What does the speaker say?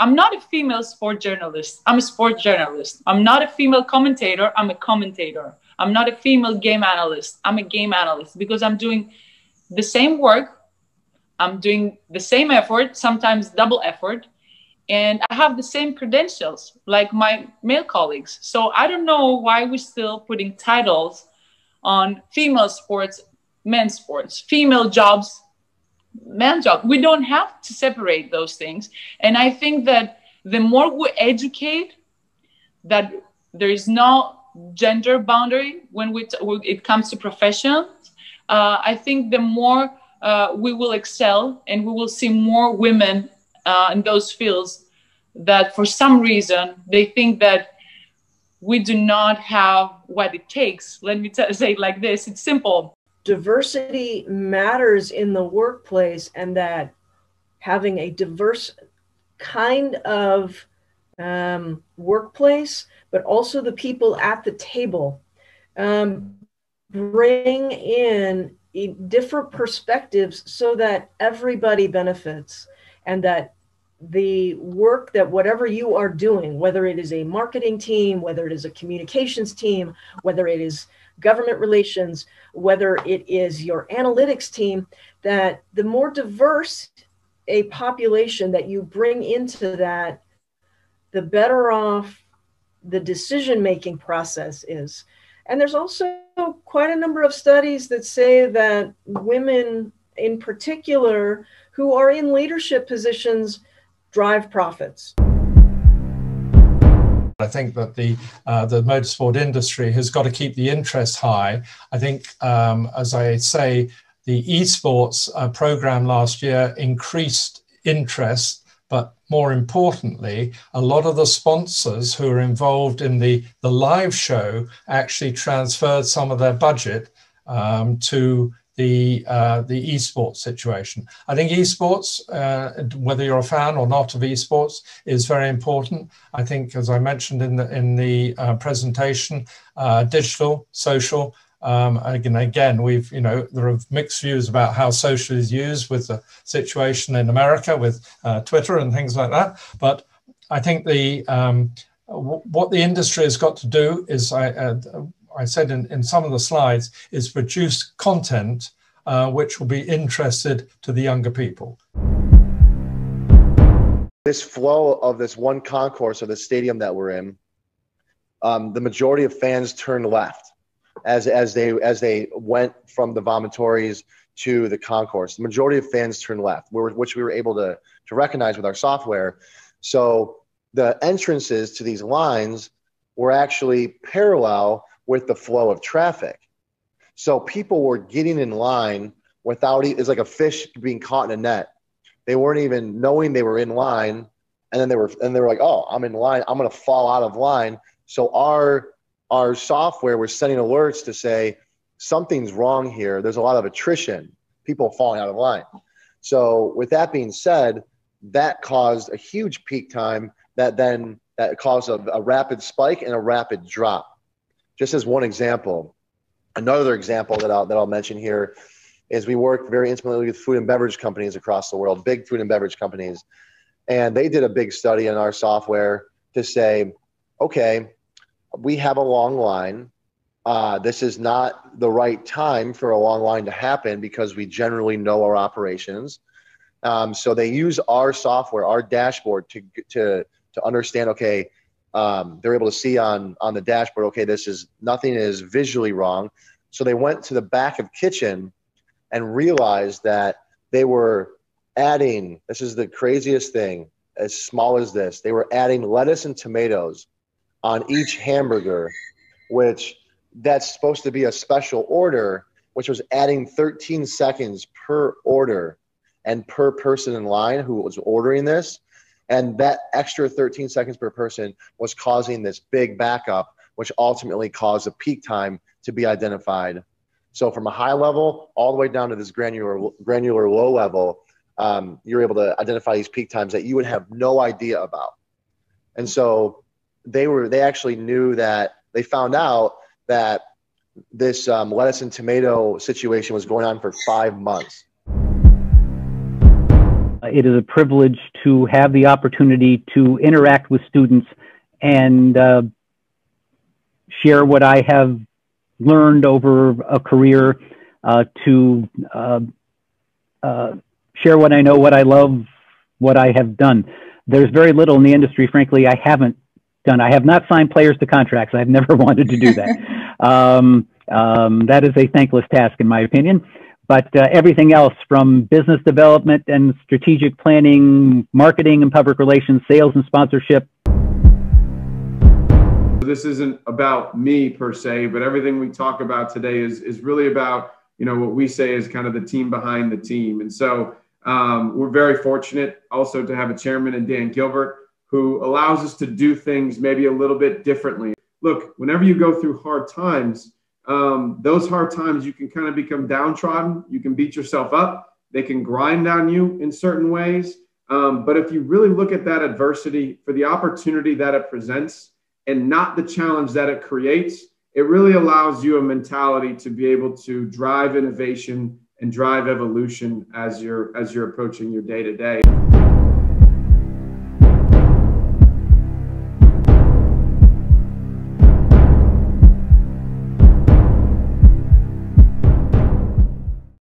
I'm not a female sport journalist. I'm a sport journalist. I'm not a female commentator. I'm a commentator. I'm not a female game analyst. I'm a game analyst, because I'm doing the same work. I'm doing the same effort, sometimes double effort. And I have the same credentials like my male colleagues. So I don't know why we're still putting titles on female sports, men's sports, female jobs, men's job. We don't have to separate those things. And I think that the more we educate that there is no gender boundary when it comes to professions, I think the more we will excel, and we will see more women in those fields that for some reason they think that we do not have what it takes. Let me say it like this. It's simple. Diversity matters in the workplace, and that having a diverse kind of workplace, but also the people at the table, bring in different perspectives so that everybody benefits, and that the work that whatever you are doing, whether it is a marketing team, whether it is a communications team, whether it is government relations, whether it is your analytics team, that the more diverse a population that you bring into that, the better off the decision-making process is. And there's also quite a number of studies that say that women in particular who are in leadership positions drive profits. I think that the motorsport industry has got to keep the interest high. I think, as I say, the esports program last year increased interest, but more importantly, a lot of the sponsors who are involved in the live show actually transferred some of their budget to the esports situation. I think esports, whether you're a fan or not of esports, is very important. I think, as I mentioned in the presentation, digital, social. Again, we've there are mixed views about how social is used with the situation in America with Twitter and things like that. But I think what the industry has got to do is, I said in some of the slides, is produce content which will be interested to the younger people. This flow of this one concourse of the stadium that we're in, the majority of fans turned left as they went from the vomitories to the concourse. The majority of fans turned left, which we were able to recognize with our software. So the entrances to these lines were actually parallel with the flow of traffic. So people were getting in line without, it's like a fish being caught in a net. They weren't even knowing they were in line. And then they were like, oh, I'm in line. I'm going to fall out of line. So our software was sending alerts to say something's wrong here. There's a lot of attrition, people falling out of line. So with that being said, that caused a huge peak time that caused a rapid spike and a rapid drop. Just as one example. Another example that I'll mention here is we work very intimately with food and beverage companies across the world, big food and beverage companies. And they did a big study in our software to say, okay, we have a long line. This is not the right time for a long line to happen because we generally know our operations. So they use our software, our dashboard to understand, okay, they're able to see on the dashboard, okay, nothing is visually wrong. So they went to the back of kitchen and realized that they were adding, this is the craziest thing, as small as this, they were adding lettuce and tomatoes on each hamburger, which that's supposed to be a special order, which was adding 13 seconds per order and per person in line who was ordering this. And that extra 13 seconds per person was causing this big backup, which ultimately caused a peak time to be identified. So from a high level all the way down to this granular low level, you're able to identify these peak times that you would have no idea about. And so they actually knew that, they found out that this lettuce and tomato situation was going on for 5 months. It is a privilege to have the opportunity to interact with students and share what I have learned over a career, to share what I know, what I love, what I have done. There's very little in the industry, frankly, I haven't done. I have not signed players to contracts. I've never wanted to do that. That is a thankless task, in my opinion. But everything else, from business development and strategic planning, marketing and public relations, sales and sponsorship. This isn't about me per se, but everything we talk about today is really about, what we say is kind of the team behind the team. And so we're very fortunate also to have a chairman in Dan Gilbert, who allows us to do things maybe a little bit differently. Look, whenever you go through hard times, those hard times, you can kind of become downtrodden. You can beat yourself up. They can grind on you in certain ways. But if you really look at that adversity for the opportunity that it presents and not the challenge that it creates, it really allows you a mentality to be able to drive innovation and drive evolution as you're approaching your day-to-day.